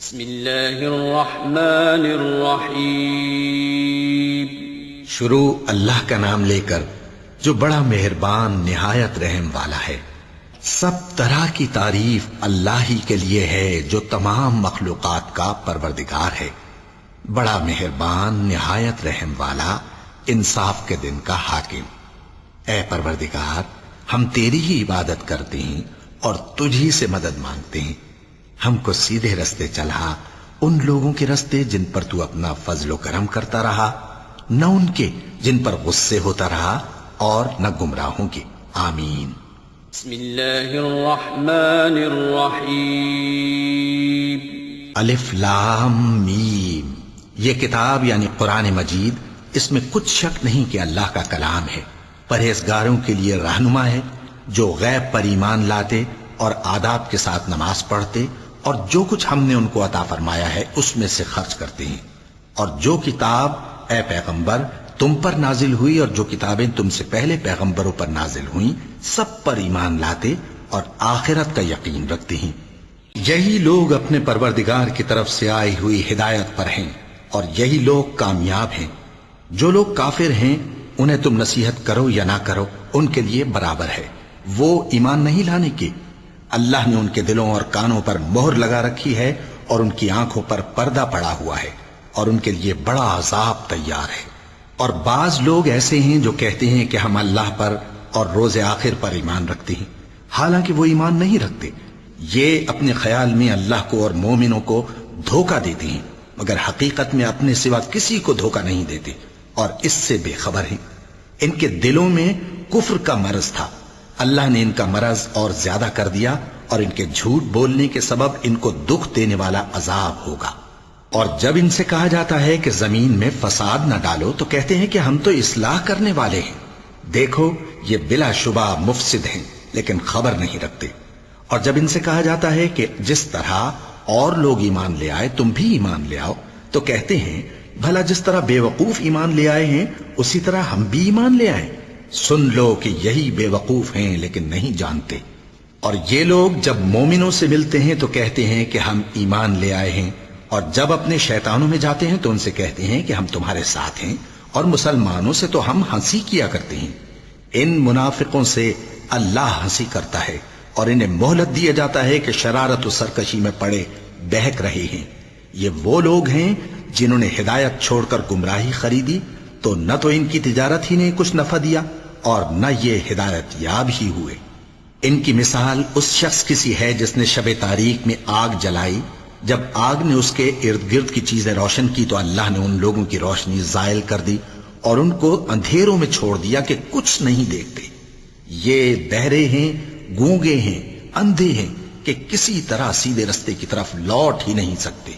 بسم اللہ الرحمن الرحیم۔ شروع اللہ کا نام لے کر جو بڑا مہربان نہایت رحم والا ہے۔ سب طرح کی تعریف اللہ ہی کے لیے ہے جو تمام مخلوقات کا پروردگار ہے، بڑا مہربان نہایت رحم والا، انصاف کے دن کا حاکم۔ اے پروردگار، ہم تیری ہی عبادت کرتے ہیں اور تجھی سے مدد مانگتے ہیں۔ ہم کو سیدھے رستے چلا، ان لوگوں کے رستے جن پر تو اپنا فضل و کرم کرتا رہا، نہ ان کے جن پر غصے ہوتا رہا، اور نہ گمراہوں کے۔ آمین۔ بسم اللہ الرحمن الرحیم۔ الف لام میم۔ یہ کتاب یعنی قرآن مجید، اس میں کچھ شک نہیں کہ اللہ کا کلام ہے، پرہیزگاروں کے لیے رہنما ہے، جو غیب پر ایمان لاتے اور آداب کے ساتھ نماز پڑھتے، اور جو کچھ ہم نے ان کو عطا فرمایا ہے اس میں سے خرچ کرتے ہیں، اور جو کتاب اے پیغمبر تم پر نازل ہوئی اور جو کتابیں تم سے پہلے پیغمبروں پر نازل ہوئیں، سب پر ایمان لاتے اور آخرت کا یقین رکھتے ہیں۔ یہی لوگ اپنے پروردگار کی طرف سے آئی ہوئی ہدایت پر ہیں، اور یہی لوگ کامیاب ہیں۔ جو لوگ کافر ہیں انہیں تم نصیحت کرو یا نہ کرو، ان کے لیے برابر ہے، وہ ایمان نہیں لانے کے۔ اللہ نے ان کے دلوں اور کانوں پر مہر لگا رکھی ہے، اور ان کی آنکھوں پر پردہ پڑا ہوا ہے، اور ان کے لیے بڑا عذاب تیار ہے۔ اور بعض لوگ ایسے ہیں جو کہتے ہیں کہ ہم اللہ پر اور روز آخر پر ایمان رکھتے ہیں، حالانکہ وہ ایمان نہیں رکھتے۔ یہ اپنے خیال میں اللہ کو اور مومنوں کو دھوکہ دیتے ہیں، مگر حقیقت میں اپنے سوا کسی کو دھوکہ نہیں دیتے، اور اس سے بے خبر ہیں۔ ان کے دلوں میں کفر کا مرض تھا، اللہ نے ان کا مرض اور زیادہ کر دیا، اور ان کے جھوٹ بولنے کے سبب ان کو دکھ دینے والا عذاب ہوگا۔ اور جب ان سے کہا جاتا ہے کہ زمین میں فساد نہ ڈالو تو کہتے ہیں کہ ہم تو اصلاح کرنے والے ہیں۔ دیکھو یہ بلا شبہ مفسد ہیں، لیکن خبر نہیں رکھتے۔ اور جب ان سے کہا جاتا ہے کہ جس طرح اور لوگ ایمان لے آئے تم بھی ایمان لے آؤ، تو کہتے ہیں بھلا جس طرح بے وقوف ایمان لے آئے ہیں اسی طرح ہم بھی ایمان لے آئیں۔ سن لو کہ یہی بے وقوف ہیں لیکن نہیں جانتے۔ اور یہ لوگ جب مومنوں سے ملتے ہیں تو کہتے ہیں کہ ہم ایمان لے آئے ہیں، اور جب اپنے شیطانوں میں جاتے ہیں تو ان سے کہتے ہیں کہ ہم تمہارے ساتھ ہیں، اور مسلمانوں سے تو ہم ہنسی کیا کرتے ہیں۔ ان منافقوں سے اللہ ہنسی کرتا ہے، اور انہیں مہلت دیا جاتا ہے کہ شرارت و سرکشی میں پڑے بہک رہے ہیں۔ یہ وہ لوگ ہیں جنہوں نے ہدایت چھوڑ کر گمراہی خریدی، تو نہ تو ان کی تجارت ہی نے کچھ نفع دیا، اور نہ یہ ہدایت یاب ہی ہوئے۔ ان کی مثال اس شخص کی سی ہے جس نے شب تاریک میں آگ جلائی، جب آگ نے اس کے ارد گرد کی چیزیں روشن کی تو اللہ نے ان لوگوں کی روشنی زائل کر دی اور ان کو اندھیروں میں چھوڑ دیا کہ کچھ نہیں دیکھتے۔ یہ بہرے ہیں، گونگے ہیں، اندھے ہیں کہ کسی طرح سیدھے رستے کی طرف لوٹ ہی نہیں سکتے۔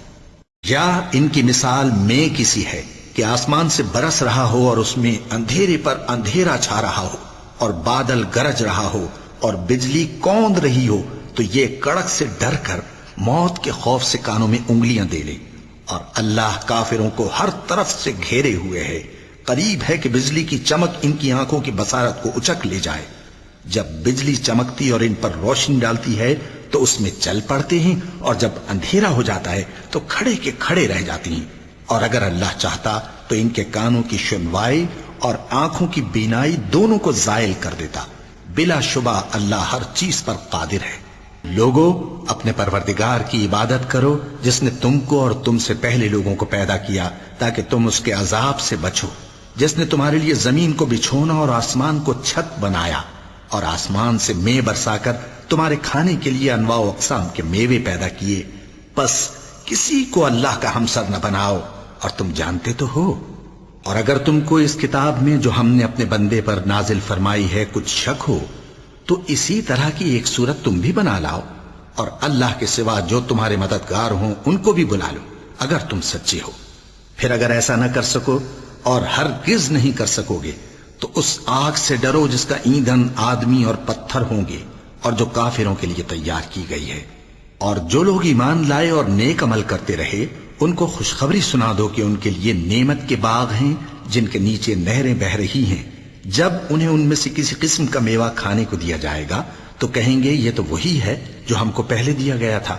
یا ان کی مثال میں کسی ہے کہ آسمان سے برس رہا ہو اور اس میں اندھیرے پر اندھیرا چھا رہا ہو، اور بادل گرج رہا ہو اور بجلی کوند رہی ہو، تو یہ کڑک سے ڈر کر موت کے خوف سے کانوں میں انگلیاں دے لے۔ اور اللہ کافروں کو ہر طرف سے گھیرے ہوئے ہے، قریب ہے کہ بجلی کی چمک ان کی آنکھوں کی بصارت کو اچک لے جائے۔ جب بجلی چمکتی اور ان پر روشنی ڈالتی ہے تو اس میں چل پڑتے ہیں، اور جب اندھیرا ہو جاتا ہے تو کھڑے کے کھڑے رہ جاتی ہیں۔ اور اگر اللہ چاہتا تو ان کے کانوں کی سنوائی اور آنکھوں کی بینائی دونوں کو زائل کر دیتا۔ بلا شبہ اللہ ہر چیز پر قادر ہے۔ لوگوں، اپنے پروردگار کی عبادت کرو جس نے تم کو اور تم سے پہلے لوگوں کو پیدا کیا تاکہ تم اس کے عذاب سے بچو، جس نے تمہارے لیے زمین کو بچھونا اور آسمان کو چھت بنایا، اور آسمان سے مے برسا کر تمہارے کھانے کے لیے انواع و اقسام کے میوے پیدا کیے۔ پس کسی کو اللہ کا ہمسر نہ بناؤ، اور تم جانتے تو ہو۔ اور اگر تم کو اس کتاب میں جو ہم نے اپنے بندے پر نازل فرمائی ہے کچھ شک ہو تو اسی طرح کی ایک صورت تم بھی بنا لاؤ، اور اللہ کے سوا جو تمہارے مددگار ہوں ان کو بھی بلا لو اگر تم سچے ہو۔ پھر اگر ایسا نہ کر سکو اور ہرگز نہیں کر سکو گے تو اس آگ سے ڈرو جس کا ایندھن آدمی اور پتھر ہوں گے، اور جو کافروں کے لیے تیار کی گئی ہے۔ اور جو لوگ ایمان لائے اور نیک عمل کرتے رہے ان کو خوشخبری سنا دو کہ ان کے لیے نعمت کے باغ ہیں جن کے نیچے نہریں بہہ رہی ہیں۔ جب انہیں ان میں سے کسی قسم کا میوہ کھانے کو دیا جائے گا تو کہیں گے یہ تو وہی ہے جو ہم کو پہلے دیا گیا تھا،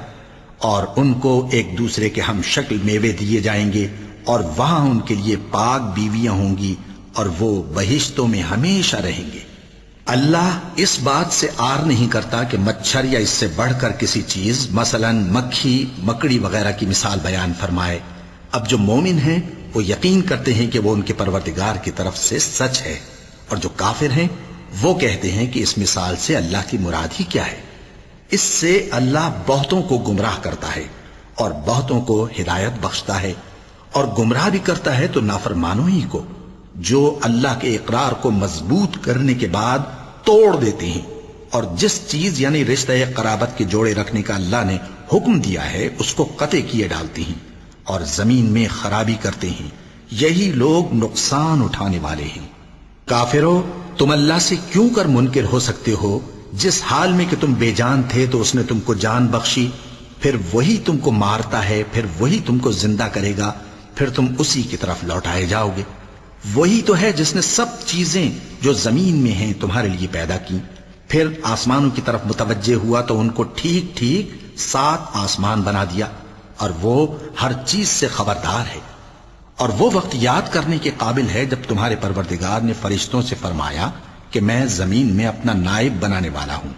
اور ان کو ایک دوسرے کے ہم شکل میوے دیے جائیں گے، اور وہاں ان کے لیے پاک بیویاں ہوں گی، اور وہ بہشتوں میں ہمیشہ رہیں گے۔ اللہ اس بات سے آر نہیں کرتا کہ مچھر یا اس سے بڑھ کر کسی چیز مثلا مکھی مکڑی وغیرہ کی مثال بیان فرمائے۔ اب جو مومن ہیں وہ یقین کرتے ہیں کہ وہ ان کے پروردگار کی طرف سے سچ ہے، اور جو کافر ہیں وہ کہتے ہیں کہ اس مثال سے اللہ کی مراد ہی کیا ہے۔ اس سے اللہ بہتوں کو گمراہ کرتا ہے اور بہتوں کو ہدایت بخشتا ہے، اور گمراہ بھی کرتا ہے تو نافرمانوں ہی کو، جو اللہ کے اقرار کو مضبوط کرنے کے بعد توڑ دیتے ہیں، اور جس چیز یعنی رشتہ قرابت کے جوڑے رکھنے کا اللہ نے حکم دیا ہے اس کو قطع کیے ڈالتے ہیں اور زمین میں خرابی کرتے ہیں۔ یہی لوگ نقصان اٹھانے والے ہیں۔ کافرو، تم اللہ سے کیوں کر منکر ہو سکتے ہو؟ جس حال میں کہ تم بے جان تھے تو اس نے تم کو جان بخشی، پھر وہی تم کو مارتا ہے، پھر وہی تم کو زندہ کرے گا، پھر تم اسی کی طرف لوٹائے جاؤ گے۔ وہی تو ہے جس نے سب چیزیں جو زمین میں ہیں تمہارے لیے پیدا کی، پھر آسمانوں کی طرف متوجہ ہوا تو ان کو ٹھیک ٹھیک 7 آسمان بنا دیا، اور وہ ہر چیز سے خبردار ہے۔ اور وہ وقت یاد کرنے کے قابل ہے جب تمہارے پروردگار نے فرشتوں سے فرمایا کہ میں زمین میں اپنا نائب بنانے والا ہوں۔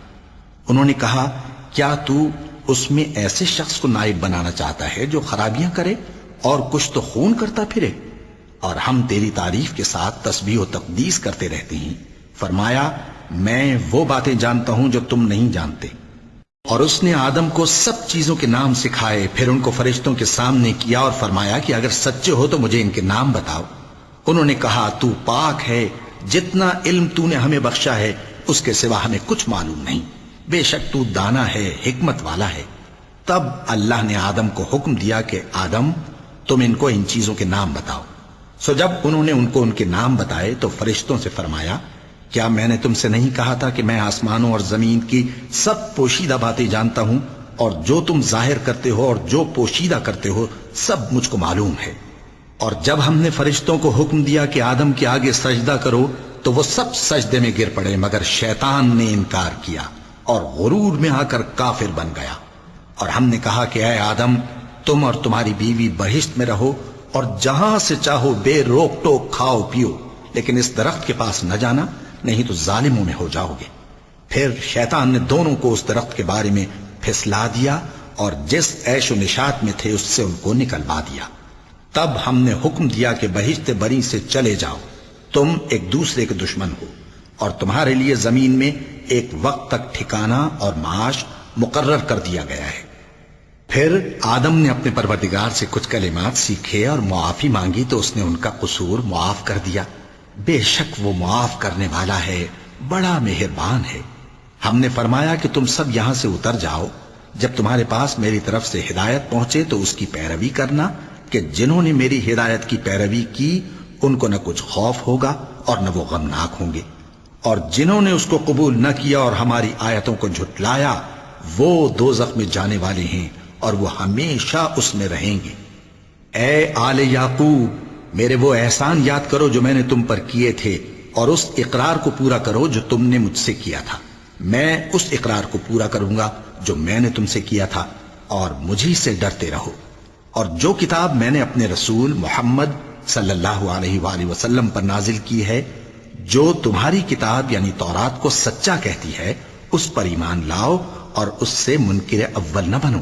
انہوں نے کہا، کیا تو اس میں ایسے شخص کو نائب بنانا چاہتا ہے جو خرابیاں کرے اور کچھ تو خون کرتا پھرے؟ اور ہم تیری تعریف کے ساتھ تسبیح و تقدیس کرتے رہتے ہیں۔ فرمایا، میں وہ باتیں جانتا ہوں جو تم نہیں جانتے۔ اور اس نے آدم کو سب چیزوں کے نام سکھائے، پھر ان کو فرشتوں کے سامنے کیا اور فرمایا کہ اگر سچے ہو تو مجھے ان کے نام بتاؤ۔ انہوں نے کہا، تو پاک ہے، جتنا علم تو نے ہمیں بخشا ہے اس کے سوا ہمیں کچھ معلوم نہیں، بے شک تو دانا ہے، حکمت والا ہے۔ تب اللہ نے آدم کو حکم دیا کہ آدم، تم ان کو ان چیزوں کے نام بتاؤ۔ سو جب انہوں نے ان کو ان کے نام بتائے تو فرشتوں سے فرمایا، کیا میں نے تم سے نہیں کہا تھا کہ میں آسمانوں اور زمین کی سب پوشیدہ باتیں جانتا ہوں، اور جو تم ظاہر کرتے ہو اور جو پوشیدہ کرتے ہو سب مجھ کو معلوم ہے۔ اور جب ہم نے فرشتوں کو حکم دیا کہ آدم کے آگے سجدہ کرو تو وہ سب سجدے میں گر پڑے، مگر شیطان نے انکار کیا اور غرور میں آ کر کافر بن گیا۔ اور ہم نے کہا کہ اے آدم، تم اور تمہاری بیوی بہشت میں رہو اور جہاں سے چاہو بے روک ٹوک کھاؤ پیو، لیکن اس درخت کے پاس نہ جانا، نہیں تو ظالموں میں ہو جاؤ گے۔ پھر شیطان نے دونوں کو اس درخت کے بارے میں پھسلا دیا اور جس عیش و نشاط میں تھے اس سے ان کو نکلوا دیا۔ تب ہم نے حکم دیا کہ بہشت بری سے چلے جاؤ، تم ایک دوسرے کے دشمن ہو، اور تمہارے لیے زمین میں ایک وقت تک ٹھکانہ اور معاش مقرر کر دیا گیا ہے۔ پھر آدم نے اپنے پروردگار سے کچھ کلمات سیکھے اور معافی مانگی تو اس نے ان کا قصور معاف کر دیا۔ بے شک وہ معاف کرنے والا ہے، بڑا مہربان ہے۔ ہم نے فرمایا کہ تم سب یہاں سے اتر جاؤ، جب تمہارے پاس میری طرف سے ہدایت پہنچے تو اس کی پیروی کرنا، کہ جنہوں نے میری ہدایت کی پیروی کی ان کو نہ کچھ خوف ہوگا اور نہ وہ غمناک ہوں گے، اور جنہوں نے اس کو قبول نہ کیا اور ہماری آیتوں کو جھٹلایا وہ دوزخ میں جانے والے ہیں اور وہ ہمیشہ اس میں رہیں گے۔ اے آل یعقوب، میرے وہ احسان یاد کرو جو میں نے تم پر کیے تھے، اور اس اقرار کو پورا کرو جو تم نے مجھ سے کیا تھا۔ میں اس اقرار کو پورا کروں گا جو میں نے تم سے کیا تھا، اور مجھی سے ڈرتے رہو۔ اور جو کتاب میں نے اپنے رسول محمد صلی اللہ علیہ وآلہ وسلم پر نازل کی ہے، جو تمہاری کتاب یعنی تورات کو سچا کہتی ہے، اس پر ایمان لاؤ اور اس سے منکر اول نہ بنو،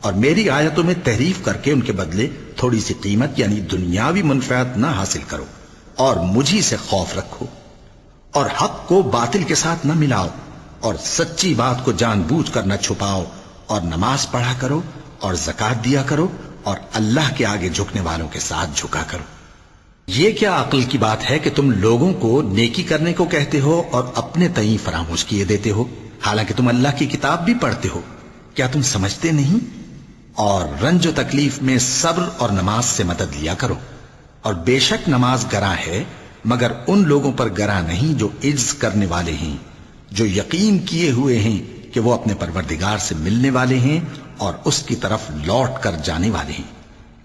اور میری آیتوں میں تحریف کر کے ان کے بدلے تھوڑی سی قیمت یعنی دنیاوی منفعت نہ حاصل کرو، اور مجھی سے خوف رکھو، اور حق کو باطل کے ساتھ نہ ملاؤ، اور سچی بات کو جان بوجھ کر نہ چھپاؤ، اور نماز پڑھا کرو اور زکوٰۃ دیا کرو، اور اللہ کے آگے جھکنے والوں کے ساتھ جھکا کرو۔ یہ کیا عقل کی بات ہے کہ تم لوگوں کو نیکی کرنے کو کہتے ہو اور اپنے تئیں فراموش کیے دیتے ہو، حالانکہ تم اللہ کی کتاب بھی پڑھتے ہو؟ کیا تم سمجھتے نہیں؟ اور رنج و تکلیف میں صبر اور نماز سے مدد لیا کرو، اور بے شک نماز گراں ہے، مگر ان لوگوں پر گراں نہیں جو عجز کرنے والے ہیں، جو یقین کیے ہوئے ہیں کہ وہ اپنے پروردگار سے ملنے والے ہیں اور اس کی طرف لوٹ کر جانے والے ہیں۔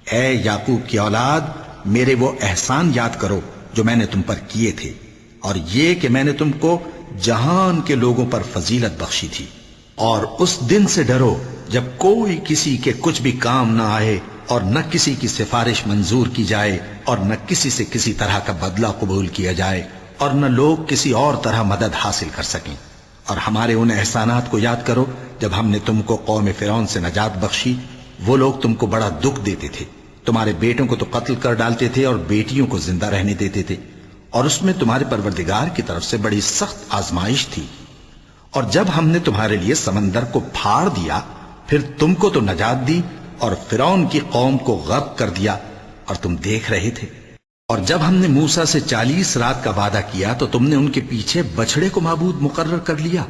اے یعقوب کی اولاد، میرے وہ احسان یاد کرو جو میں نے تم پر کیے تھے، اور یہ کہ میں نے تم کو جہان کے لوگوں پر فضیلت بخشی تھی، اور اس دن سے ڈرو جب کوئی کسی کے کچھ بھی کام نہ آئے اور نہ کسی کی سفارش منظور کی جائے اور نہ کسی سے کسی طرح کا بدلہ قبول کیا جائے اور نہ لوگ کسی اور طرح مدد حاصل کر سکیں۔ اور ہمارے ان احسانات کو یاد کرو جب ہم نے تم کو قوم فرعون سے نجات بخشی۔ وہ لوگ تم کو بڑا دکھ دیتے تھے، تمہارے بیٹوں کو تو قتل کر ڈالتے تھے اور بیٹیوں کو زندہ رہنے دیتے تھے، اور اس میں تمہارے پروردگار کی طرف سے بڑی سخت آزمائش تھی۔ اور جب ہم نے تمہارے لیے سمندر کو پھاڑ دیا، پھر تم کو تو نجات دی اور فرعون کی قوم کو غرق کر دیا، اور تم دیکھ رہے تھے۔ اور جب ہم نے موسیٰ سے 40 رات کا وعدہ کیا تو تم نے ان کے پیچھے بچڑے کو معبود مقرر کر لیا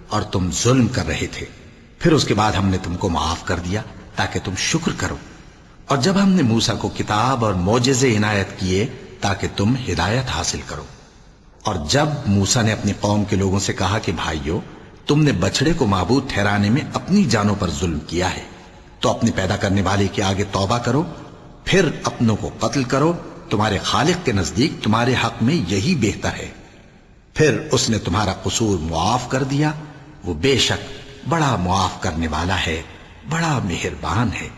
اور تم ظلم کر رہے تھے۔ پھر اس کے بعد ہم نے تم کو معاف کر دیا تاکہ تم شکر کرو۔ اور جب ہم نے موسیٰ کو کتاب اور معجزے عنایت کیے تاکہ تم ہدایت حاصل کرو۔ اور جب موسیٰ نے اپنی قوم کے لوگوں سے کہا کہ بھائیو، تم نے بچڑے کو معبود ٹھہرانے میں اپنی جانوں پر ظلم کیا ہے، تو اپنے پیدا کرنے والے کے آگے توبہ کرو، پھر اپنوں کو قتل کرو، تمہارے خالق کے نزدیک تمہارے حق میں یہی بہتر ہے۔ پھر اس نے تمہارا قصور معاف کر دیا، وہ بے شک بڑا معاف کرنے والا ہے، بڑا مہربان ہے۔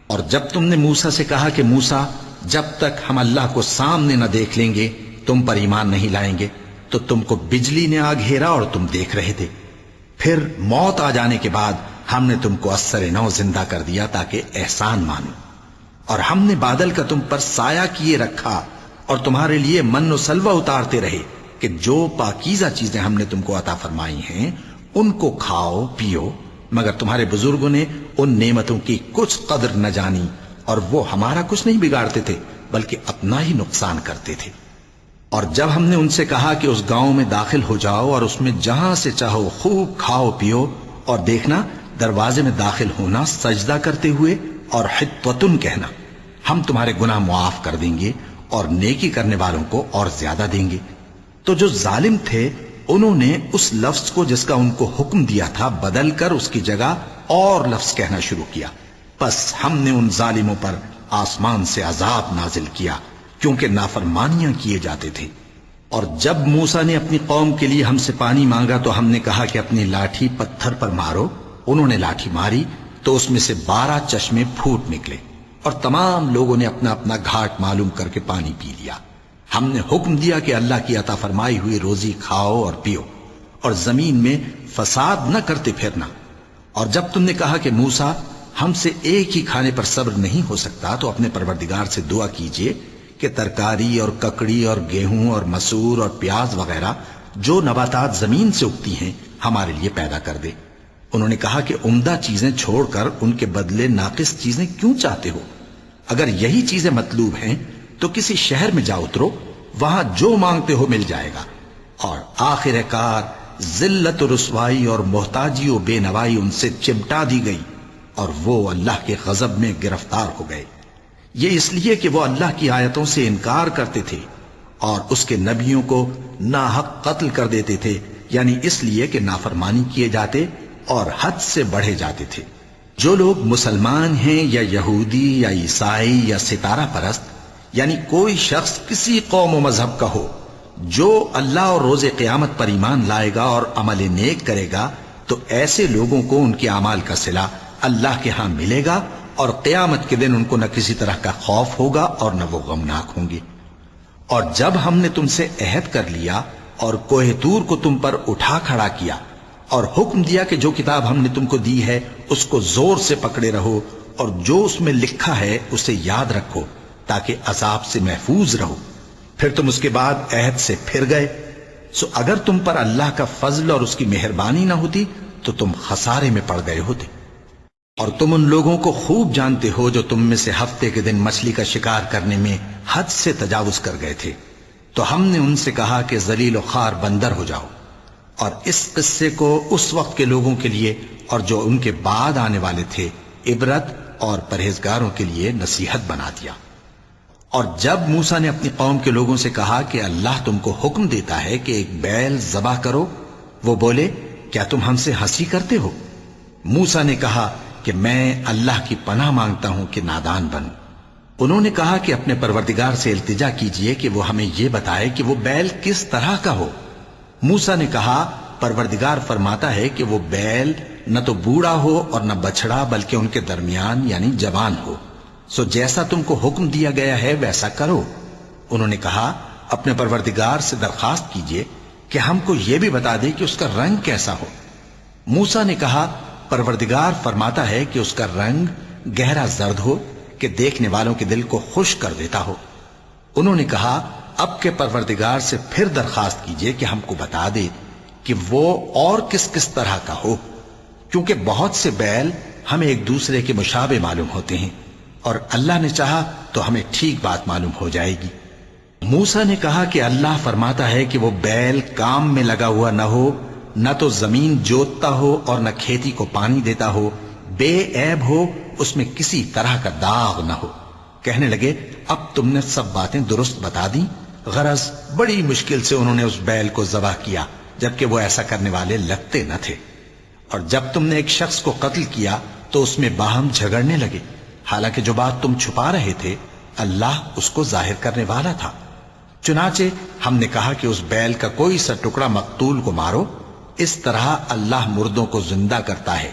اور جب تم نے موسیٰ سے کہا کہ موسیٰ، جب تک ہم اللہ کو سامنے نہ دیکھ لیں گے تم پر ایمان نہیں لائیں گے، تو تم کو بجلی نے آ گھیرا اور تم دیکھ رہے تھے۔ پھر موت آ جانے کے بعد ہم نے تم کو اثر نو زندہ کر دیا تاکہ احسان مانو۔ اور ہم نے بادل کا تم پر سایہ کیے رکھا اور تمہارے لیے من و سلوہ اتارتے رہے کہ جو پاکیزہ چیزیں ہم نے تم کو عطا فرمائی ہیں ان کو کھاؤ پیو، مگر تمہارے بزرگوں نے ان نعمتوں کی کچھ قدر نہ جانی اور وہ ہمارا کچھ نہیں بگاڑتے تھے بلکہ اپنا ہی نقصان کرتے تھے۔ اور جب ہم نے ان سے کہا کہ اس گاؤں میں داخل ہو جاؤ اور اس میں جہاں سے چاہو خوب کھاؤ پیو، اور دیکھنا دروازے میں داخل ہونا سجدہ کرتے ہوئے اور حطوتن کہنا، ہم تمہارے گناہ معاف کر دیں گے اور نیکی کرنے والوں کو اور زیادہ دیں گے۔ تو جو ظالم تھے انہوں نے اس لفظ کو جس کا ان کو حکم دیا تھا بدل کر اس کی جگہ اور لفظ کہنا شروع کیا، پس ہم نے ان ظالموں پر آسمان سے عذاب نازل کیا کیونکہ نافرمانیاں کیے جاتے تھے۔ اور جب موسیٰ نے اپنی قوم کے لیے ہم سے پانی مانگا تو ہم نے کہا کہ اپنی لاٹھی پتھر پر مارو۔ انہوں نے لاٹھی ماری تو اس میں سے 12 چشمے پھوٹ نکلے اور تمام لوگوں نے اپنا اپنا گھاٹ معلوم کر کے پانی پی لیا۔ ہم نے حکم دیا کہ اللہ کی عطا فرمائی ہوئی روزی کھاؤ اور پیو اور زمین میں فساد نہ کرتے پھرنا۔ اور جب تم نے کہا کہ موسیٰ ہم سے ایک ہی کھانے پر صبر نہیں ہو سکتا تو اپنے پروردگار سے دعا کیجئے کہ ترکاری اور ککڑی اور گیہوں اور مسور اور پیاز وغیرہ جو نباتات زمین سے اگتی ہیں ہمارے لیے پیدا کر دے۔ انہوں نے کہا کہ عمدہ چیزیں چھوڑ کر ان کے بدلے ناقص چیزیں کیوں چاہتے ہو؟ اگر یہی چیزیں مطلوب ہیں تو کسی شہر میں جا اترو، وہاں جو مانگتے ہو مل جائے گا۔ اور آخر کار ذلت و رسوائی اور محتاجی و بے نوائی ان سے چمٹا دی گئی اور وہ اللہ کے غضب میں گرفتار ہو گئے۔ یہ اس لیے کہ وہ اللہ کی آیتوں سے انکار کرتے تھے اور اس کے نبیوں کو ناحق قتل کر دیتے تھے، یعنی اس لیے کہ نافرمانی کیے جاتے اور حد سے بڑھے جاتے تھے۔ جو لوگ مسلمان ہیں یا یہودی یا عیسائی یا ستارہ پرست، یعنی کوئی شخص کسی قوم و مذہب کا ہو، جو اللہ اور روز قیامت پر ایمان لائے گا اور عمل نیک کرے گا تو ایسے لوگوں کو ان کے اعمال کا صلہ اللہ کے ہاں ملے گا اور قیامت کے دن ان کو نہ کسی طرح کا خوف ہوگا اور نہ وہ غمناک ہوں گے۔ اور جب ہم نے تم سے عہد کر لیا اور کوہ طور کو تم پر اٹھا کھڑا کیا اور حکم دیا کہ جو کتاب ہم نے تم کو دی ہے اس کو زور سے پکڑے رہو اور جو اس میں لکھا ہے اسے یاد رکھو تاکہ عذاب سے محفوظ رہو، پھر تم اس کے بعد عہد سے پھر گئے، سو اگر تم پر اللہ کا فضل اور اس کی مہربانی نہ ہوتی تو تم خسارے میں پڑ گئے ہوتے۔ اور تم ان لوگوں کو خوب جانتے ہو جو تم میں سے ہفتے کے دن مچھلی کا شکار کرنے میں حد سے تجاوز کر گئے تھے، تو ہم نے ان سے کہا کہ ذلیل و خوار بندر ہو جاؤ، اور اس قصے کو اس وقت کے لوگوں کے لیے اور جو ان کے بعد آنے والے تھے عبرت اور پرہیزگاروں کے لیے نصیحت بنا دیا۔ اور جب موسیٰ نے اپنی قوم کے لوگوں سے کہا کہ اللہ تم کو حکم دیتا ہے کہ ایک بیل ذبح کرو، وہ بولے کیا تم ہم سے ہنسی کرتے ہو؟ موسیٰ نے کہا کہ میں اللہ کی پناہ مانگتا ہوں کہ نادان بنوں۔ انہوں نے کہا کہ اپنے پروردگار سے التجا کیجئے کہ وہ ہمیں یہ بتائے کہ وہ بیل کس طرح کا ہو۔ موسیٰ نے کہا پروردگار فرماتا ہے کہ وہ بیل نہ تو بوڑھا ہو اور نہ بچڑا بلکہ ان کے درمیان یعنی جوان ہو، سو جیسا تم کو حکم دیا گیا ہے ویسا کرو۔ انہوں نے کہا اپنے پروردگار سے درخواست کیجئے کہ ہم کو یہ بھی بتا دے کہ اس کا رنگ کیسا ہو۔ موسیٰ نے کہا پروردگار فرماتا ہے کہ اس کا رنگ گہرا زرد ہو کہ دیکھنے والوں کے دل کو خوش کر دیتا ہو۔ انہوں نے کہا اب کے پروردگار سے پھر درخواست کیجئے کہ ہم کو بتا دے کہ وہ اور کس کس طرح کا ہو، کیونکہ بہت سے بیل ہمیں ایک دوسرے کے مشابہ معلوم ہوتے ہیں، اور اللہ نے چاہا تو ہمیں ٹھیک بات معلوم ہو جائے گی۔ موسیٰ نے کہا کہ اللہ فرماتا ہے کہ وہ بیل کام میں لگا ہوا نہ ہو، نہ تو زمین جوتتا ہو اور نہ کھیتی کو پانی دیتا ہو، بے عیب ہو، اس میں کسی طرح کا داغ نہ ہو۔ کہنے لگے اب تم نے سب باتیں درست بتا دیں۔ غرض بڑی مشکل سے انہوں نے اس بیل کو ذبح کیا، جبکہ وہ ایسا کرنے والے لگتے نہ تھے۔ اور جب تم نے ایک شخص کو قتل کیا تو اس میں باہم جھگڑنے لگے، حالانکہ جو بات تم چھپا رہے تھے اللہ اس کو ظاہر کرنے والا تھا۔ چنانچہ ہم نے کہا کہ اس بیل کا کوئی سا ٹکڑا مقتول کو مارو، اس طرح اللہ مردوں کو زندہ کرتا ہے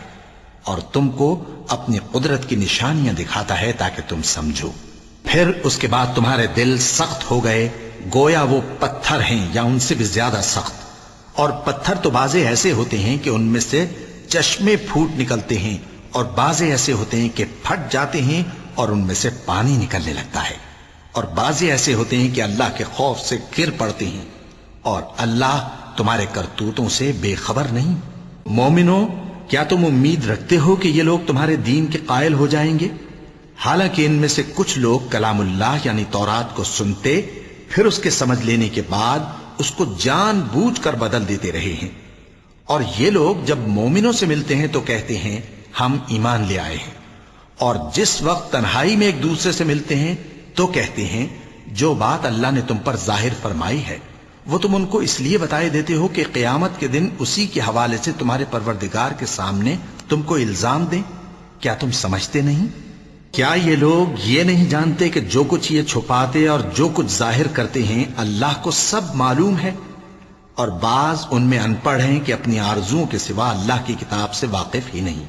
اور تم کو اپنی قدرت کی نشانیاں دکھاتا ہے تاکہ تم سمجھو۔ پھر اس کے بعد تمہارے دل سخت ہو گئے گویا وہ پتھر ہیں یا ان سے بھی زیادہ سخت، اور پتھر تو بعضے ایسے ہوتے ہیں کہ ان میں سے چشمے پھوٹ نکلتے ہیں، اور بعضے ایسے ہوتے ہیں کہ پھٹ جاتے ہیں اور ان میں سے پانی نکلنے لگتا ہے، اور بعضے ایسے ہوتے ہیں کہ اللہ کے خوف سے گر پڑتے ہیں، اور اللہ تمہارے کرتوتوں سے بے خبر نہیں۔ مومنو، کیا تم امید رکھتے ہو کہ یہ لوگ تمہارے دین کے قائل ہو جائیں گے؟ حالانکہ ان میں سے کچھ لوگ کلام اللہ یعنی تورات کو سنتے پھر اس کے سمجھ لینے کے بعد اس کو جان بوجھ کر بدل دیتے رہے ہیں، اور یہ لوگ جب مومنوں سے ملتے ہیں تو کہتے ہیں ہم ایمان لے آئے ہیں، اور جس وقت تنہائی میں ایک دوسرے سے ملتے ہیں تو کہتے ہیں جو بات اللہ نے تم پر ظاہر فرمائی ہے وہ تم ان کو اس لیے بتائے دیتے ہو کہ قیامت کے دن اسی کے حوالے سے تمہارے پروردگار کے سامنے تم کو الزام دیں۔ کیا تم سمجھتے نہیں؟ کیا یہ لوگ یہ نہیں جانتے کہ جو کچھ یہ چھپاتے اور جو کچھ ظاہر کرتے ہیں اللہ کو سب معلوم ہے؟ اور بعض ان میں ان پڑھ ہیں کہ اپنی آرزوؤں کے سوا اللہ کی کتاب سے واقف ہی نہیں،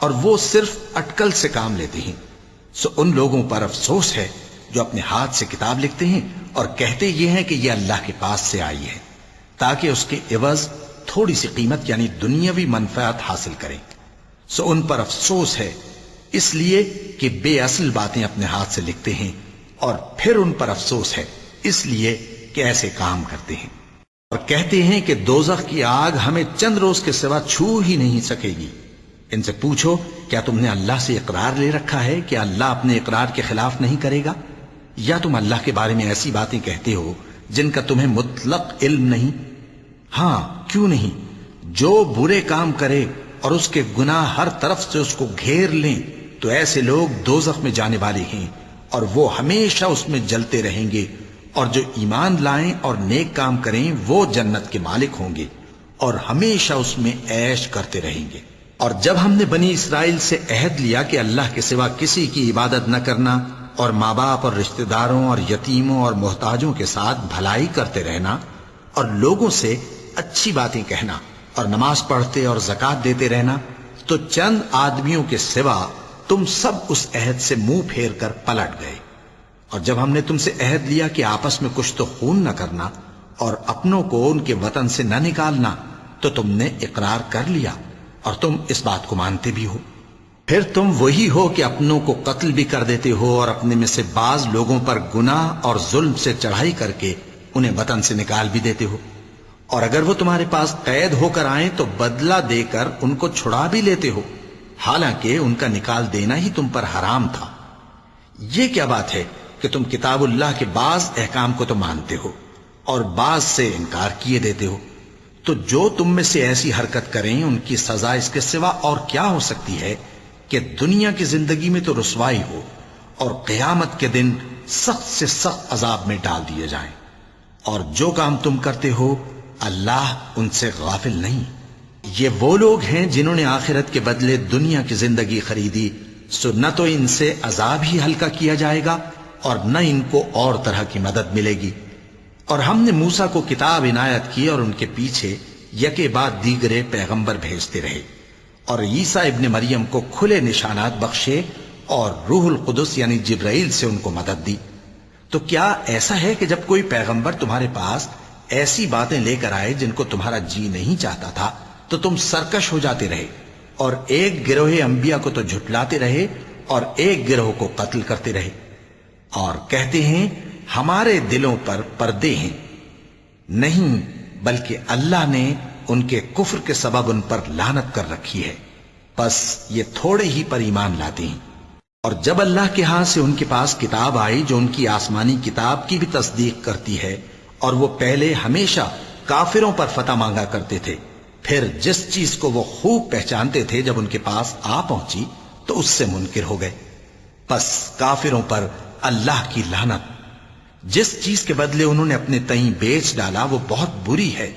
اور وہ صرف اٹکل سے کام لیتے ہیں۔ سو ان لوگوں پر افسوس ہے جو اپنے ہاتھ سے کتاب لکھتے ہیں اور کہتے یہ ہیں کہ یہ اللہ کے پاس سے آئی ہے تاکہ اس کے عوض تھوڑی سی قیمت یعنی دنیاوی منفعت حاصل کریں۔ سو ان پر افسوس ہے اس لیے کہ بے اصل باتیں اپنے ہاتھ سے لکھتے ہیں، اور پھر ان پر افسوس ہے اس لیے کہ ایسے کام کرتے ہیں، اور کہتے ہیں کہ دوزخ کی آگ ہمیں چند روز کے سوا چھو ہی نہیں سکے گی۔ ان سے پوچھو کیا تم نے اللہ سے اقرار لے رکھا ہے کہ اللہ اپنے اقرار کے خلاف نہیں کرے گا، یا تم اللہ کے بارے میں ایسی باتیں کہتے ہو جن کا تمہیں مطلق علم نہیں؟ ہاں کیوں نہیں، جو برے کام کرے اور اس کے گناہ ہر طرف سے اس کو گھیر لیں تو ایسے لوگ دوزخ میں جانے والے ہیں اور وہ ہمیشہ اس میں جلتے رہیں گے، اور جو ایمان لائیں اور نیک کام کریں وہ جنت کے مالک ہوں گے اور ہمیشہ اس میں عیش کرتے رہیں گے۔ اور جب ہم نے بنی اسرائیل سے عہد لیا کہ اللہ کے سوا کسی کی عبادت نہ کرنا اور ماں باپ اور رشتہ داروں اور یتیموں اور محتاجوں کے ساتھ بھلائی کرتے رہنا اور لوگوں سے اچھی باتیں کہنا اور نماز پڑھتے اور زکوٰۃ دیتے رہنا، تو چند آدمیوں کے سوا تم سب اس عہد سے منہ پھیر کر پلٹ گئے۔ اور جب ہم نے تم سے عہد لیا کہ آپس میں کچھ تو خون نہ کرنا اور اپنوں کو ان کے وطن سے نہ نکالنا، تو تم نے اقرار کر لیا اور تم اس بات کو مانتے بھی ہو۔ پھر تم وہی ہو کہ اپنوں کو قتل بھی کر دیتے ہو اور اپنے میں سے بعض لوگوں پر گناہ اور ظلم سے چڑھائی کر کے انہیں وطن سے نکال بھی دیتے ہو، اور اگر وہ تمہارے پاس قید ہو کر آئیں تو بدلہ دے کر ان کو چھڑا بھی لیتے ہو، حالانکہ ان کا نکال دینا ہی تم پر حرام تھا۔ یہ کیا بات ہے کہ تم کتاب اللہ کے بعض احکام کو تو مانتے ہو اور بعض سے انکار کیے دیتے ہو؟ تو جو تم میں سے ایسی حرکت کریں ان کی سزا اس کے سوا اور کیا ہو سکتی ہے کہ دنیا کی زندگی میں تو رسوائی ہو اور قیامت کے دن سخت سے سخت عذاب میں ڈال دیے جائیں۔ اور جو کام تم کرتے ہو اللہ ان سے غافل نہیں۔ یہ وہ لوگ ہیں جنہوں نے آخرت کے بدلے دنیا کی زندگی خریدی، سو نہ تو ان سے عذاب ہی ہلکا کیا جائے گا اور نہ ان کو اور طرح کی مدد ملے گی۔ اور ہم نے موسیٰ کو کتاب عنایت کی اور ان کے پیچھے یکے بعد دیگرے پیغمبر بھیجتے رہے، اور عیسیٰ ابن مریم کو کھلے نشانات بخشے اور روح القدس یعنی جبرائیل سے ان کو مدد دی۔ تو کیا ایسا ہے کہ جب کوئی پیغمبر تمہارے پاس ایسی باتیں لے کر آئے جن کو تمہارا جی نہیں چاہتا تھا تو تم سرکش ہو جاتے رہے، اور ایک گروہ انبیاء کو تو جھٹلاتے رہے اور ایک گروہ کو قتل کرتے رہے، اور کہتے ہیں ہمارے دلوں پر پردے ہیں؟ نہیں، بلکہ اللہ نے ان کے کفر کے سبب ان پر لعنت کر رکھی ہے، بس یہ تھوڑے ہی پر ایمان لاتے ہیں۔ اور جب اللہ کے ہاں سے ان کے پاس کتاب آئی جو ان کی آسمانی کتاب کی بھی تصدیق کرتی ہے، اور وہ پہلے ہمیشہ کافروں پر فتح مانگا کرتے تھے، پھر جس چیز کو وہ خوب پہچانتے تھے جب ان کے پاس آ پہنچی تو اس سے منکر ہو گئے، بس کافروں پر اللہ کی لعنت۔ جس چیز کے بدلے انہوں نے اپنے تئیں بیچ ڈالا وہ بہت بری ہے،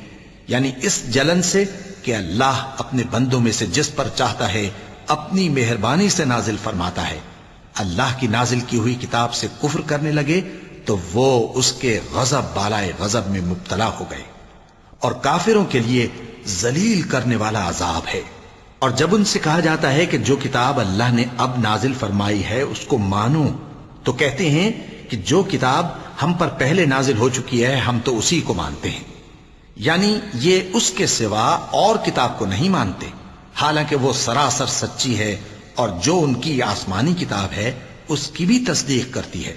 یعنی اس جلن سے کہ اللہ اپنے بندوں میں سے جس پر چاہتا ہے اپنی مہربانی سے نازل فرماتا ہے۔ اللہ کی نازل کی ہوئی کتاب سے کفر کرنے لگے تو وہ اس کے غضب بالائے غضب میں مبتلا ہو گئے، اور کافروں کے لیے ذلیل کرنے والا عذاب ہے۔ اور جب ان سے کہا جاتا ہے کہ جو کتاب اللہ نے اب نازل فرمائی ہے اس کو مانو، تو کہتے ہیں کہ جو کتاب ہم پر پہلے نازل ہو چکی ہے ہم تو اسی کو مانتے ہیں، یعنی یہ اس کے سوا اور کتاب کو نہیں مانتے، حالانکہ وہ سراسر سچی ہے، اور جو ان کی آسمانی کتاب ہے اس کی بھی تصدیق کرتی ہے۔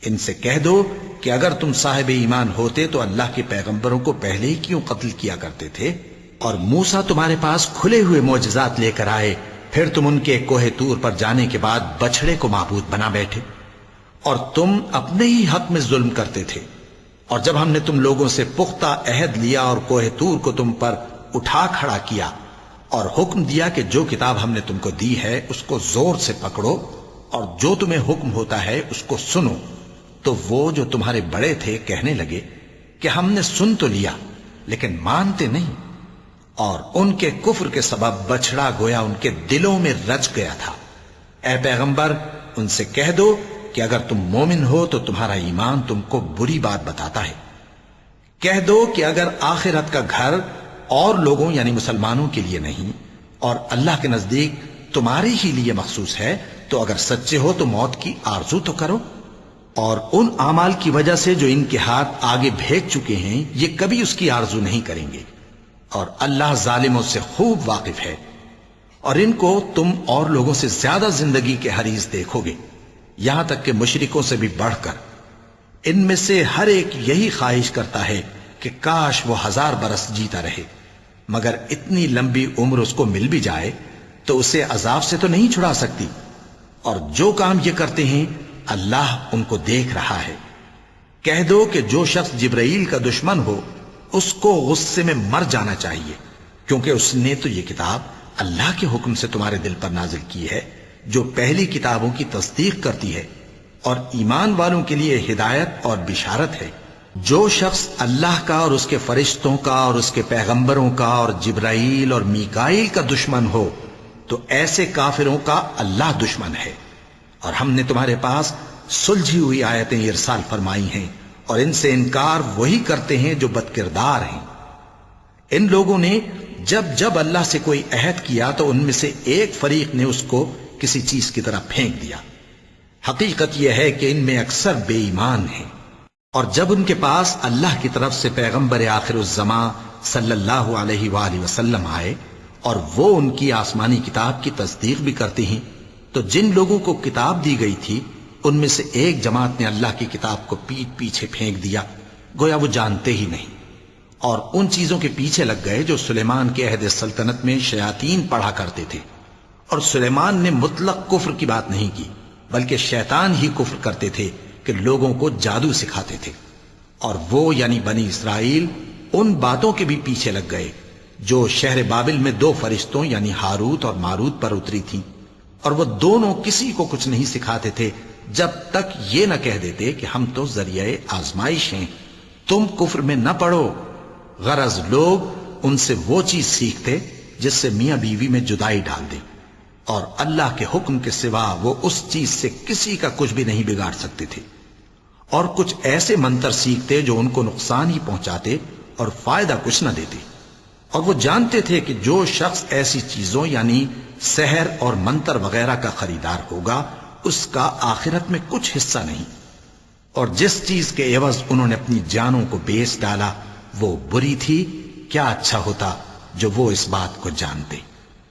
ان سے کہہ دو کہ اگر تم صاحب ایمان ہوتے تو اللہ کے پیغمبروں کو پہلے ہی کیوں قتل کیا کرتے تھے؟ اور موسیٰ تمہارے پاس کھلے ہوئے معجزات لے کر آئے، پھر تم ان کے کوہ طور پر جانے کے بعد بچڑے کو معبود بنا بیٹھے، اور تم اپنے ہی حق میں ظلم کرتے تھے۔ اور جب ہم نے تم لوگوں سے پختہ عہد لیا اور کوہ طور کو تم پر اٹھا کھڑا کیا اور حکم دیا کہ جو کتاب ہم نے تم کو دی ہے اس کو زور سے پکڑو اور جو تمہیں حکم ہوتا ہے اس کو سنو، تو وہ جو تمہارے بڑے تھے کہنے لگے کہ ہم نے سن تو لیا لیکن مانتے نہیں، اور ان کے کفر کے سبب بچڑا گویا ان کے دلوں میں رچ گیا تھا۔ اے پیغمبر ان سے کہہ دو کہ اگر تم مومن ہو تو تمہارا ایمان تم کو بری بات بتاتا ہے۔ کہہ دو کہ اگر آخرت کا گھر اور لوگوں یعنی مسلمانوں کے لیے نہیں اور اللہ کے نزدیک تمہارے ہی لیے مخصوص ہے تو اگر سچے ہو تو موت کی آرزو تو کرو، اور ان اعمال کی وجہ سے جو ان کے ہاتھ آگے بھیج چکے ہیں یہ کبھی اس کی آرزو نہیں کریں گے، اور اللہ ظالموں سے خوب واقف ہے۔ اور ان کو تم اور لوگوں سے زیادہ زندگی کے حریص دیکھو گے، یہاں تک کہ مشرکوں سے بھی بڑھ کر۔ ان میں سے ہر ایک یہی خواہش کرتا ہے کہ کاش وہ 1000 برس جیتا رہے، مگر اتنی لمبی عمر اس کو مل بھی جائے تو اسے عذاب سے تو نہیں چھڑا سکتی، اور جو کام یہ کرتے ہیں اللہ ان کو دیکھ رہا ہے۔ کہہ دو کہ جو شخص جبرائیل کا دشمن ہو اس کو غصے میں مر جانا چاہیے، کیونکہ اس نے تو یہ کتاب اللہ کے حکم سے تمہارے دل پر نازل کی ہے جو پہلی کتابوں کی تصدیق کرتی ہے، اور ایمان والوں کے لیے ہدایت اور بشارت ہے۔ جو شخص اللہ کا اور اس کے فرشتوں کا اور اس کے پیغمبروں کا اور جبرائیل اور میکائیل کا دشمن ہو تو ایسے کافروں کا اللہ دشمن ہے۔ اور ہم نے تمہارے پاس سلجھی ہوئی آیتیں ارسال فرمائی ہیں، اور ان سے انکار وہی کرتے ہیں جو بد کردار ہیں۔ ان لوگوں نے جب جب اللہ سے کوئی عہد کیا تو ان میں سے ایک فریق نے اس کو کسی چیز کی طرح پھینک دیا۔ حقیقت یہ ہے کہ ان میں اکثر بے ایمان ہیں۔ اور جب ان کے پاس اللہ کی طرف سے پیغمبر آخر الزماں صلی اللہ علیہ وآلہ وسلم آئے اور وہ ان کی آسمانی کتاب کی تصدیق بھی کرتے ہیں، تو جن لوگوں کو کتاب دی گئی تھی ان میں سے ایک جماعت نے اللہ کی کتاب کو پیٹ پیچھے پھینک دیا، گویا وہ جانتے ہی نہیں، اور ان چیزوں کے پیچھے لگ گئے جو سلیمان کے عہد سلطنت میں شیاطین پڑھا کرتے تھے۔ اور سلیمان نے مطلق کفر کی بات نہیں کی، بلکہ شیطان ہی کفر کرتے تھے کہ لوگوں کو جادو سکھاتے تھے، اور وہ یعنی بنی اسرائیل ان باتوں کے بھی پیچھے لگ گئے جو شہر بابل میں 2 فرشتوں یعنی ہاروت اور ماروت پر اتری تھیں، اور وہ دونوں کسی کو کچھ نہیں سکھاتے تھے جب تک یہ نہ کہہ دیتے کہ ہم تو ذریعہ آزمائش ہیں، تم کفر میں نہ پڑو۔ غرض لوگ ان سے وہ چیز سیکھتے جس سے میاں بیوی میں جدائی ڈال دے، اور اللہ کے حکم کے سوا وہ اس چیز سے کسی کا کچھ بھی نہیں بگاڑ سکتے تھے، اور کچھ ایسے منتر سیکھتے جو ان کو نقصان ہی پہنچاتے اور فائدہ کچھ نہ دیتے۔ اور وہ جانتے تھے کہ جو شخص ایسی چیزوں یعنی سحر اور منتر وغیرہ کا خریدار ہوگا اس کا آخرت میں کچھ حصہ نہیں، اور جس چیز کے عوض انہوں نے اپنی جانوں کو بیچ ڈالا وہ بری تھی۔ کیا اچھا ہوتا جو وہ اس بات کو جانتے،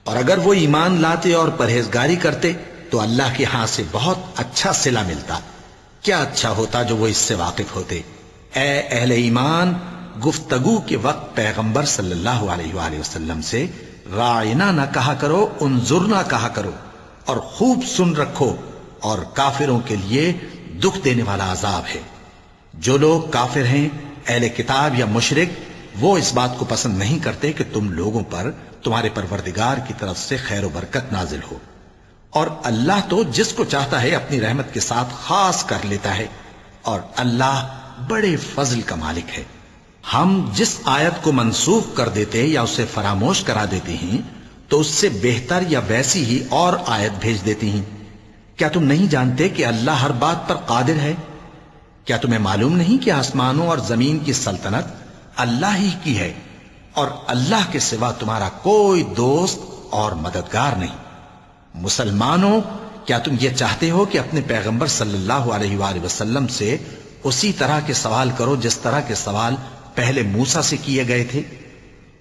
اور اگر وہ ایمان لاتے اور پرہیزگاری کرتے تو اللہ کے ہاں سے بہت اچھا صلہ ملتا۔ کیا اچھا ہوتا جو وہ اس سے واقف ہوتے۔ اے اہل ایمان، گفتگو کے وقت پیغمبر صلی اللہ علیہ وآلہ وسلم سے راعنا نہ کہا کرو، انظرنا کہا کرو، اور خوب سن رکھو، اور کافروں کے لیے دکھ دینے والا عذاب ہے۔ جو لوگ کافر ہیں، اہل کتاب یا مشرک، وہ اس بات کو پسند نہیں کرتے کہ تم لوگوں پر تمہارے پروردگار کی طرف سے خیر و برکت نازل ہو، اور اللہ تو جس کو چاہتا ہے اپنی رحمت کے ساتھ خاص کر لیتا ہے، اور اللہ بڑے فضل کا مالک ہے۔ ہم جس آیت کو منسوخ کر دیتے یا اسے فراموش کرا دیتے ہیں تو اس سے بہتر یا ویسی ہی اور آیت بھیج دیتی ہیں۔ کیا تم نہیں جانتے کہ اللہ ہر بات پر قادر ہے؟ کیا تمہیں معلوم نہیں کہ آسمانوں اور زمین کی سلطنت اللہ ہی کی ہے، اور اللہ کے سوا تمہارا کوئی دوست اور مددگار نہیں؟ مسلمانوں، کیا تم یہ چاہتے ہو کہ اپنے پیغمبر صلی اللہ علیہ وآلہ وسلم سے اسی طرح کے سوال کرو جس طرح کے سوال پہلے موسیٰ سے کیے گئے تھے؟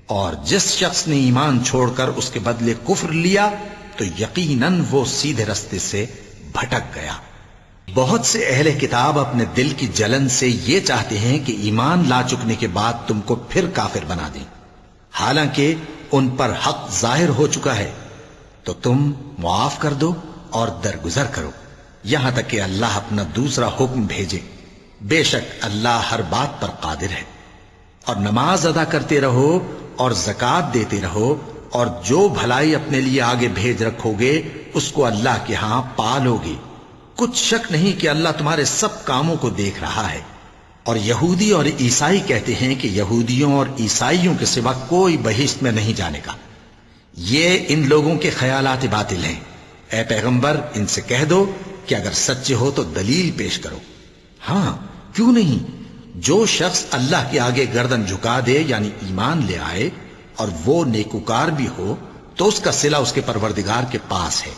اور جس شخص نے ایمان چھوڑ کر اس کے بدلے کفر لیا تو یقیناً وہ سیدھے رستے سے بھٹک گیا۔ بہت سے اہل کتاب اپنے دل کی جلن سے یہ چاہتے ہیں کہ ایمان لا چکنے کے بعد تم کو پھر کافر بنا دیں، حالانکہ ان پر حق ظاہر ہو چکا ہے۔ تو تم معاف کر دو اور درگزر کرو یہاں تک کہ اللہ اپنا دوسرا حکم بھیجے۔ بے شک اللہ ہر بات پر قادر ہے۔ اور نماز ادا کرتے رہو اور زکوٰۃ دیتے رہو، اور جو بھلائی اپنے لیے آگے بھیج رکھو گے اس کو اللہ کے ہاں پالو گے۔ کچھ شک نہیں کہ اللہ تمہارے سب کاموں کو دیکھ رہا ہے۔ اور یہودی اور عیسائی کہتے ہیں کہ یہودیوں اور عیسائیوں کے سوا کوئی بہشت میں نہیں جانے کا۔ یہ ان لوگوں کے خیالات باطل ہیں۔ اے پیغمبر، ان سے کہہ دو کہ اگر سچے ہو تو دلیل پیش کرو۔ ہاں، کیوں نہیں؟ جو شخص اللہ کے آگے گردن جھکا دے یعنی ایمان لے آئے اور وہ نیکوکار بھی ہو تو اس کا صلہ اس کے پروردگار کے پاس ہے،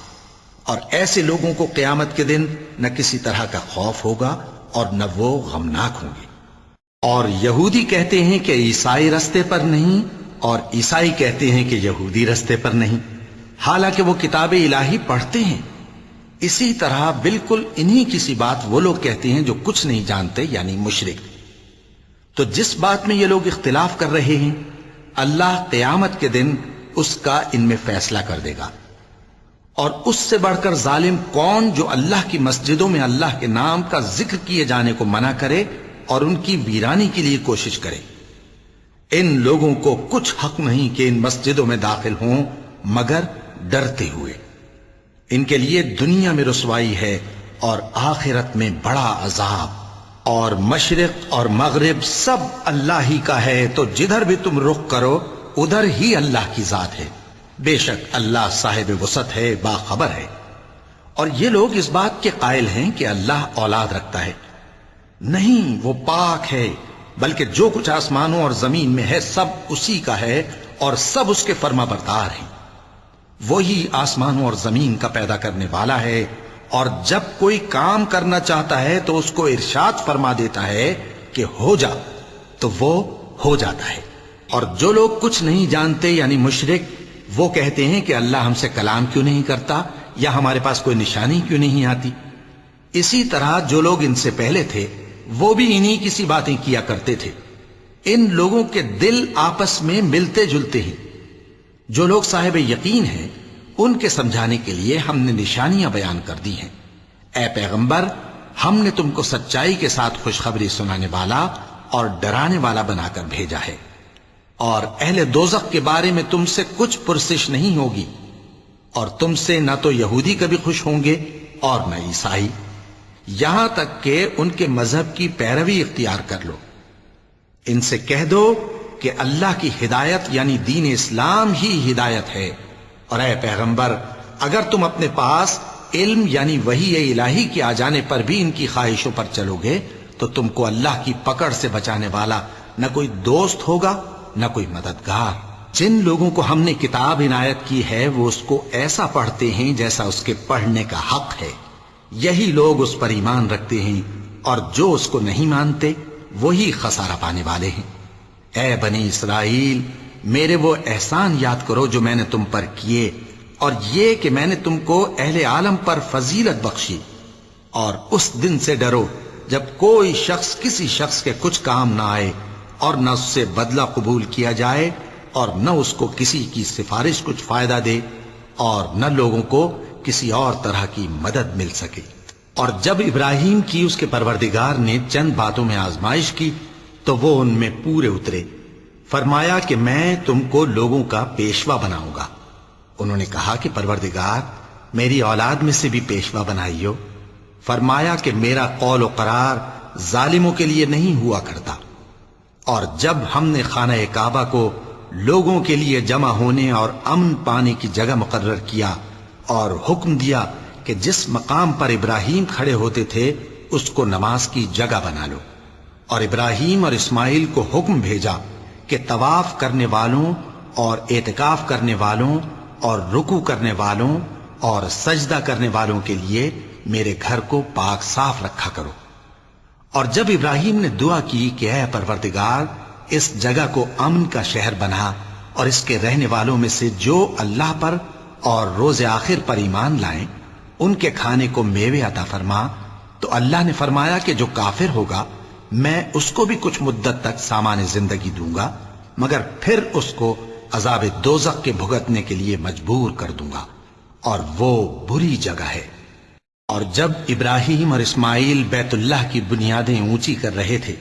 اور ایسے لوگوں کو قیامت کے دن نہ کسی طرح کا خوف ہوگا اور نہ وہ غمناک ہوں گے۔ اور یہودی کہتے ہیں کہ عیسائی رستے پر نہیں، اور عیسائی کہتے ہیں کہ یہودی رستے پر نہیں، حالانکہ وہ کتاب الہی پڑھتے ہیں۔ اسی طرح بالکل انہی کسی بات وہ لوگ کہتے ہیں جو کچھ نہیں جانتے یعنی مشرک۔ تو جس بات میں یہ لوگ اختلاف کر رہے ہیں اللہ قیامت کے دن اس کا ان میں فیصلہ کر دے گا۔ اور اس سے بڑھ کر ظالم کون جو اللہ کی مسجدوں میں اللہ کے نام کا ذکر کیے جانے کو منع کرے اور ان کی ویرانی کے لیے کوشش کرے۔ ان لوگوں کو کچھ حق نہیں کہ ان مسجدوں میں داخل ہوں مگر ڈرتے ہوئے۔ ان کے لیے دنیا میں رسوائی ہے اور آخرت میں بڑا عذاب۔ اور مشرق اور مغرب سب اللہ ہی کا ہے، تو جدھر بھی تم رخ کرو ادھر ہی اللہ کی ذات ہے۔ بے شک اللہ صاحب وسعت ہے، باخبر ہے۔ اور یہ لوگ اس بات کے قائل ہیں کہ اللہ اولاد رکھتا ہے۔ نہیں، وہ پاک ہے، بلکہ جو کچھ آسمانوں اور زمین میں ہے سب اسی کا ہے، اور سب اس کے فرما بردار ہیں۔ وہی آسمانوں اور زمین کا پیدا کرنے والا ہے، اور جب کوئی کام کرنا چاہتا ہے تو اس کو ارشاد فرما دیتا ہے کہ ہو جا، تو وہ ہو جاتا ہے۔ اور جو لوگ کچھ نہیں جانتے یعنی مشرک، وہ کہتے ہیں کہ اللہ ہم سے کلام کیوں نہیں کرتا، یا ہمارے پاس کوئی نشانی کیوں نہیں آتی۔ اسی طرح جو لوگ ان سے پہلے تھے وہ بھی انہی کسی باتیں کیا کرتے تھے۔ ان لوگوں کے دل آپس میں ملتے جلتے ہیں۔ جو لوگ صاحب یقین ہیں ان کے سمجھانے کے لیے ہم نے نشانیاں بیان کر دی ہیں۔ اے پیغمبر، ہم نے تم کو سچائی کے ساتھ خوشخبری سنانے والا اور ڈرانے والا بنا کر بھیجا ہے، اور اہل دوزخ کے بارے میں تم سے کچھ پرسش نہیں ہوگی، اور تم سے نہ تو یہودی کبھی خوش ہوں گے اور نہ عیسائی، یہاں تک کہ ان کے مذہب کی پیروی اختیار کر لو۔ ان سے کہہ دو کہ اللہ کی ہدایت یعنی دین اسلام ہی ہدایت ہے، اور اے پیغمبر اگر تم اپنے پاس علم یعنی وحی الہی کے آ جانے پر بھی ان کی خواہشوں پر چلو گے تو تم کو اللہ کی پکڑ سے بچانے والا نہ کوئی دوست ہوگا نہ کوئی مددگار۔ جن لوگوں کو ہم نے کتاب عنایت کی ہے وہ اس کو ایسا پڑھتے ہیں جیسا اس کے پڑھنے کا حق ہے، یہی لوگ اس پر ایمان رکھتے ہیں، اور جو اس کو نہیں مانتے وہی خسارہ پانے والے ہیں۔ اے بنی اسرائیل، میرے وہ احسان یاد کرو جو میں نے تم پر کیے، اور یہ کہ میں نے تم کو اہل عالم پر فضیلت بخشی، اور اس دن سے ڈرو جب کوئی شخص کسی شخص کے کچھ کام نہ آئے، اور نہ اس سے بدلہ قبول کیا جائے، اور نہ اس کو کسی کی سفارش کچھ فائدہ دے، اور نہ لوگوں کو کسی اور طرح کی مدد مل سکے۔ اور جب ابراہیم کی اس کے پروردگار نے چند باتوں میں آزمائش کی تو وہ ان میں پورے اترے۔ فرمایا کہ میں تم کو لوگوں کا پیشوا بناؤں گا۔ انہوں نے کہا کہ پروردگار، میری اولاد میں سے بھی پیشوا بنائیو۔ فرمایا کہ میرا قول و قرار ظالموں کے لیے نہیں ہوا کرتا۔ اور جب ہم نے خانہ کعبہ کو لوگوں کے لیے جمع ہونے اور امن پانے کی جگہ مقرر کیا اور حکم دیا کہ جس مقام پر ابراہیم کھڑے ہوتے تھے اس کو نماز کی جگہ بنا لو، اور ابراہیم اور اسماعیل کو حکم بھیجا کہ طواف کرنے والوں اور اعتکاف کرنے والوں اور رکوع کرنے والوں اور سجدہ کرنے والوں کے لیے میرے گھر کو پاک صاف رکھا کرو۔ اور جب ابراہیم نے دعا کی کہ اے پروردگار، اس جگہ کو امن کا شہر بنا، اور اس کے رہنے والوں میں سے جو اللہ پر اور روز آخر پر ایمان لائیں ان کے کھانے کو میوے عطا فرما، تو اللہ نے فرمایا کہ جو کافر ہوگا میں اس کو بھی کچھ مدت تک سامان زندگی دوں گا، مگر پھر اس کو عذاب دوزخ کے بھگتنے کے لیے مجبور کر دوں گا، اور وہ بری جگہ ہے۔ اور جب ابراہیم اور اسماعیل بیت اللہ کی بنیادیں اونچی کر رہے تھے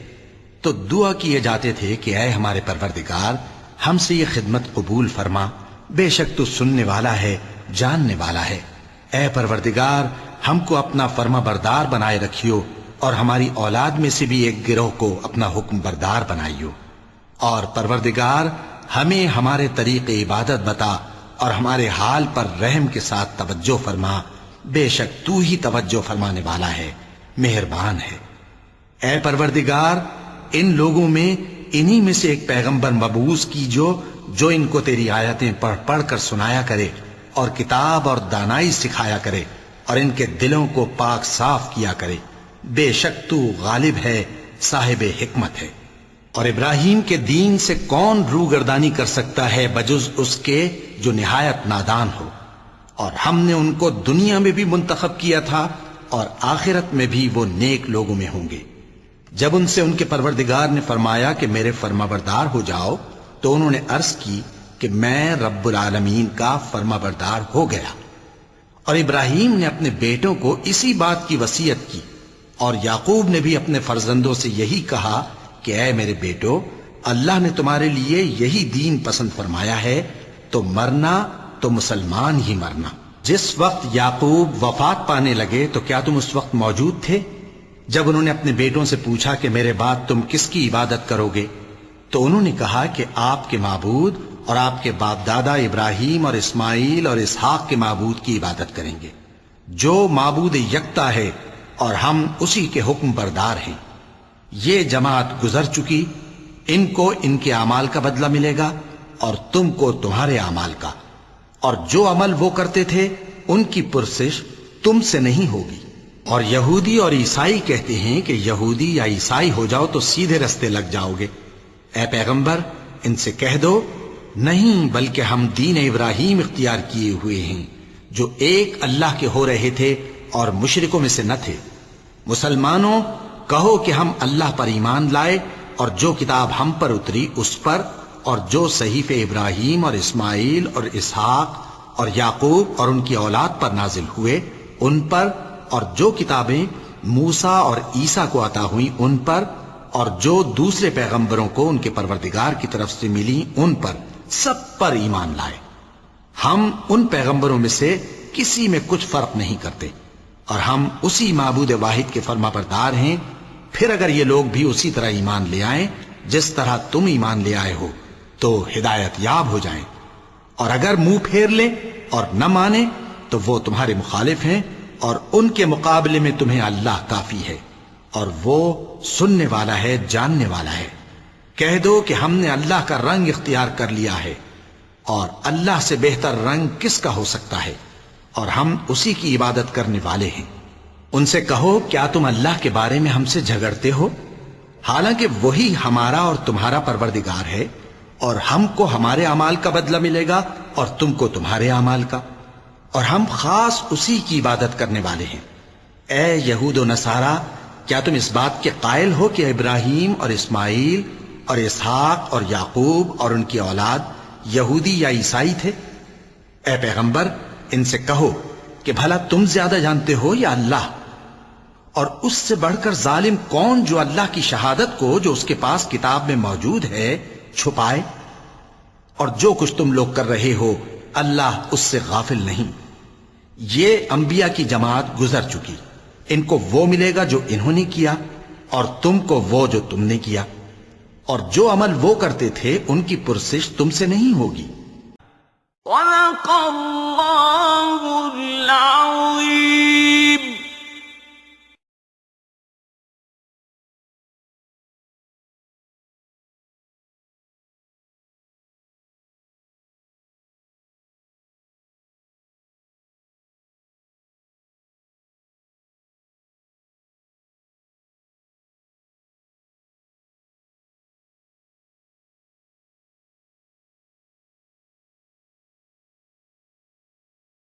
تو دعا کیے جاتے تھے کہ اے ہمارے پروردگار، ہم سے یہ خدمت قبول فرما، بے شک تو سننے والا ہے، جاننے والا ہے۔ اے پروردگار، ہم کو اپنا فرما بردار بنائے رکھیو، اور ہماری اولاد میں سے بھی ایک گروہ کو اپنا حکم بردار بنائیو، اور پروردگار ہمیں ہمارے طریق عبادت بتا، اور ہمارے حال پر رحم کے ساتھ توجہ فرما، بے شک تو ہی توجہ فرمانے والا ہے، مہربان ہے۔ اے پروردگار، ان لوگوں میں انہی میں سے ایک پیغمبر مبعوث کی جو ان کو تیری آیتیں پڑھ پڑھ کر سنایا کرے، اور کتاب اور دانائی سکھایا کرے، اور ان کے دلوں کو پاک صاف کیا کرے، بے شک تو غالب ہے، صاحب حکمت ہے۔ اور ابراہیم کے دین سے کون روگردانی کر سکتا ہے بجز اس کے جو نہایت نادان ہو؟ اور ہم نے ان کو دنیا میں بھی منتخب کیا تھا، اور آخرت میں بھی وہ نیک لوگوں میں ہوں گے۔ جب ان سے ان کے پروردگار نے فرمایا کہ میرے فرما بردار ہو جاؤ، تو انہوں نے عرض کی کہ میں رب العالمین کا فرما بردار ہو گیا۔ اور ابراہیم نے اپنے بیٹوں کو اسی بات کی وصیت کی، اور یعقوب نے بھی اپنے فرزندوں سے یہی کہا کہ اے میرے بیٹو، اللہ نے تمہارے لیے یہی دین پسند فرمایا ہے، تو مرنا تو مسلمان ہی مرنا۔ جس وقت یعقوب وفات پانے لگے تو کیا تم اس وقت موجود تھے جب انہوں نے اپنے بیٹوں سے پوچھا کہ میرے بعد تم کس کی عبادت کرو گے؟ تو انہوں نے کہا کہ آپ کے معبود اور آپ کے باپ دادا ابراہیم اور اسماعیل اور اسحاق کے معبود کی عبادت کریں گے، جو معبود یکتا ہے، اور ہم اسی کے حکم بردار ہیں۔ یہ جماعت گزر چکی، ان کو ان کے اعمال کا بدلہ ملے گا، اور تم کو تمہارے اعمال کا، اور جو عمل وہ کرتے تھے ان کی پرسش تم سے نہیں ہوگی۔ اور یہودی اور عیسائی کہتے ہیں کہ یہودی یا عیسائی ہو جاؤ تو سیدھے رستے لگ جاؤ گے۔ اے پیغمبر، ان سے کہہ دو نہیں، بلکہ ہم دین ابراہیم اختیار کیے ہوئے ہیں، جو ایک اللہ کے ہو رہے تھے اور مشرکوں میں سے نہ تھے۔ مسلمانوں، کہو کہ ہم اللہ پر ایمان لائے، اور جو کتاب ہم پر اتری اس پر، اور جو صحیفے ابراہیم اور اسماعیل اور اسحاق اور یعقوب اور ان کی اولاد پر نازل ہوئے ان پر، اور جو کتابیں موسیٰ اور عیسیٰ کو عطا ہوئیں ان پر، اور جو دوسرے پیغمبروں کو ان کے پروردگار کی طرف سے ملی ان پر، سب پر ایمان لائے۔ ہم ان پیغمبروں میں سے کسی میں کچھ فرق نہیں کرتے، اور ہم اسی معبود واحد کے فرما بردار ہیں۔ پھر اگر یہ لوگ بھی اسی طرح ایمان لے آئیں جس طرح تم ایمان لے آئے ہو تو ہدایت یاب ہو جائیں، اور اگر منہ پھیر لیں اور نہ مانیں تو وہ تمہارے مخالف ہیں، اور ان کے مقابلے میں تمہیں اللہ کافی ہے، اور وہ سننے والا ہے، جاننے والا ہے۔ کہہ دو کہ ہم نے اللہ کا رنگ اختیار کر لیا ہے، اور اللہ سے بہتر رنگ کس کا ہو سکتا ہے، اور ہم اسی کی عبادت کرنے والے ہیں۔ ان سے کہو کیا تم اللہ کے بارے میں ہم سے جھگڑتے ہو، حالانکہ وہی ہمارا اور تمہارا پروردگار ہے، اور ہم کو ہمارے اعمال کا بدلہ ملے گا اور تم کو تمہارے اعمال کا، اور ہم خاص اسی کی عبادت کرنے والے ہیں۔ اے یہود و نصارا، کیا تم اس بات کے قائل ہو کہ ابراہیم اور اسماعیل اور اسحاق اور یعقوب اور ان کی اولاد یہودی یا عیسائی تھے؟ اے پیغمبر، ان سے کہو کہ بھلا تم زیادہ جانتے ہو یا اللہ؟ اور اس سے بڑھ کر ظالم کون جو اللہ کی شہادت کو جو اس کے پاس کتاب میں موجود ہے چھپائے؟ اور جو کچھ تم لوگ کر رہے ہو اللہ اس سے غافل نہیں۔ یہ انبیاء کی جماعت گزر چکی، ان کو وہ ملے گا جو انہوں نے کیا، اور تم کو وہ جو تم نے کیا، اور جو عمل وہ کرتے تھے ان کی پرسش تم سے نہیں ہوگی۔ صدق اللہ العظیم۔